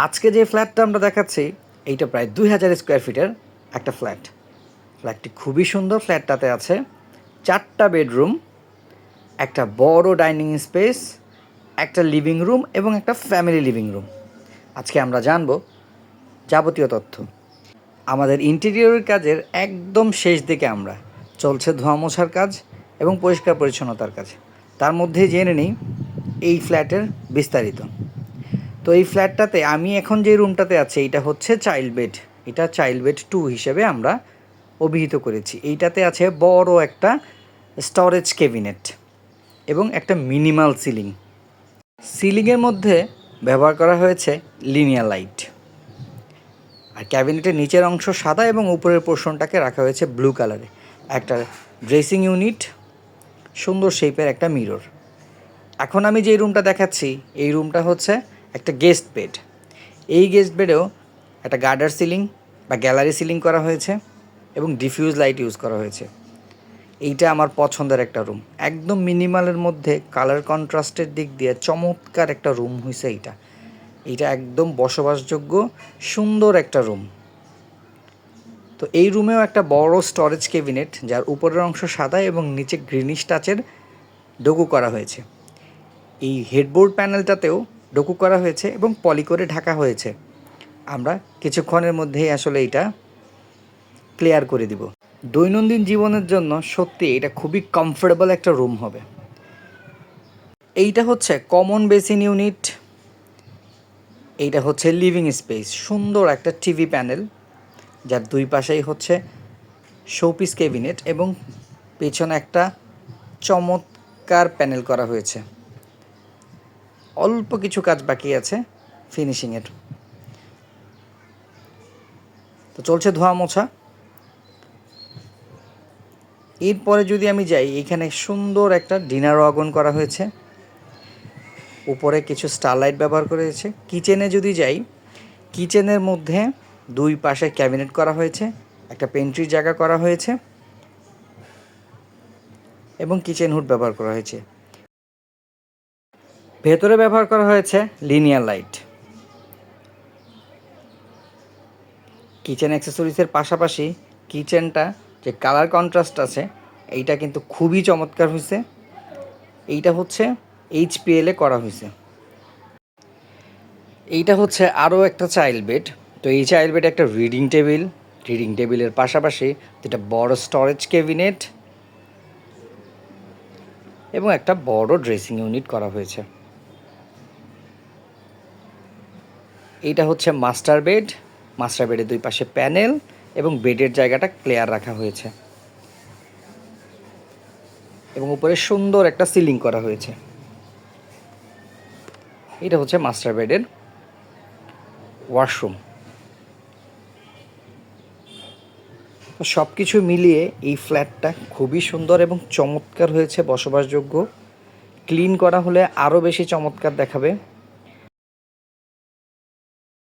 আজকে যে ফ্ল্যাটটা আমরা দেখাচ্ছি এইটা প্রায় ২,০০০ স্কোয়ার ফিটের একটা ফ্ল্যাটটি খুবই সুন্দর। ফ্ল্যাটটাতে আছে 4টা বেডরুম, একটা বড় ডাইনিং স্পেস, একটা লিভিং রুম এবং একটা ফ্যামিলি লিভিং রুম। আজকে আমরা জানব যাবতীয় তথ্য। আমাদের ইন্টেরিয়রের কাজের একদম শেষ দিকে আমরা চলছে ধোয়া মোছার কাজ এবং পরিষ্কার পরিচ্ছন্নতার কাজ। তার মধ্যে জেনে নিই এই ফ্ল্যাটের বিস্তারিত। তো এই ফ্ল্যাটটাতে আমি এখন যে রুমটাতে আছি এইটা হচ্ছে চাইল্ড বেড। এটা চাইল্ড বেড 2 হিসেবে আমরা অভিহিত করেছি। এইটাতে আছে বড় একটা স্টোরেজ ক্যাবিনেট এবং একটা মিনিমাল সিলিংয়ের মধ্যে ব্যবহার করা হয়েছে লিনিয়ার লাইট। আর ক্যাবিনেটের নিচের অংশ সাদা এবং উপরের পোর্শনটাকে রাখা হয়েছে ব্লু কালারে। একটা ড্রেসিং ইউনিট, সুন্দর শেপের একটা মিরর। এখন আমি যে রুমটা দেখাচ্ছি এই রুমটা হচ্ছে একটা গেস্ট বেড। এই গেস্ট বেডেও একটা গার্ডার সিলিং বা গ্যালারি সিলিং করা হয়েছে এবং ডিফিউজ লাইট ইউজ করা হয়েছে। এইটা আমার পছন্দের একটা রুম, একদম মিনিমালের মধ্যে কালার কন্ট্রাস্টের দিক দিয়ে চমৎকার একটা রুম হয়েছে এইটা একদম বসবাসযোগ্য সুন্দর একটা রুম। তো এই রুমেও একটা বড় স্টোরেজ ক্যাবিনেট, যার উপরের অংশ সাদা এবং নিচে গ্রিনিশ টাচের ডোকু করা হয়েছে। এই হেডবোর্ড প্যানেলটাতেও ডোকু করা হয়েছে এবং পলি করে ঢাকা হয়েছে। আমরা কিছুক্ষণের মধ্যেই আসলে এটা ক্লিয়ার করে দিব। দৈনন্দিন জীবনের জন্য সত্যি এটা খুবই কমফোর্টেবল একটা রুম হবে। এইটা হচ্ছে কমন বেসিন ইউনিট, এইটা হচ্ছে লিভিং স্পেস। সুন্দর একটা টিভি প্যানেল, যার দুই পাশেই হচ্ছে শোপিস ক্যাবিনেট এবং পেছনে একটা চমৎকার প্যানেল করা হয়েছে। অল্প কিছু কাজ বাকি আছে ফিনিশিংয়ের। তো চলছে ধোয়া মোছা। এরপরে যদি আমি যাই, এখানে সুন্দর একটা ডিনার ওয়াগন করা হয়েছে, উপরে কিছু স্টারলাইট ব্যবহার করা হয়েছে। কিচেনে যদি যাই, কিচেনের মধ্যে দুই পাশে ক্যাবিনেট করা হয়েছে, একটা পেন্ট্রির জায়গা করা হয়েছে এবং কিচেন হুড ব্যবহার করা হয়েছে। ভেতরে ব্যবহার করা হয়েছে লিনিয়ার লাইট। কিচেন অ্যাক্সেসরিজের পাশাপাশি কিচেনটা যে কালার কন্ট্রাস্ট আছে এইটা কিন্তু খুবই চমৎকার হয়েছে। এইটা হচ্ছে HPL করা হয়েছে। এইটা হচ্ছে আরও একটা চাইল্ড বেড। তো এই চাইল্ড বেডে একটা রিডিং টেবিলের পাশাপাশি যেটা বড় স্টোরেজ ক্যাবিনেট এবং একটা বড় ড্রেসিং ইউনিট করা হয়েছে। এইটা হচ্ছে মাস্টার বেডের দুই পাশে প্যানেল এবং বেডের জায়গাটা ক্লিয়ার রাখা হয়েছে এবং উপরে সুন্দর একটা সিলিং করা হয়েছে। এটা হচ্ছে মাস্টার বেডের ওয়াশরুম। তো সব কিছু মিলিয়ে এই ফ্ল্যাটটা খুবই সুন্দর এবং চমৎকার হয়েছে, বসবাসযোগ্য। ক্লিন করা হলে আরও বেশি চমৎকার দেখাবে।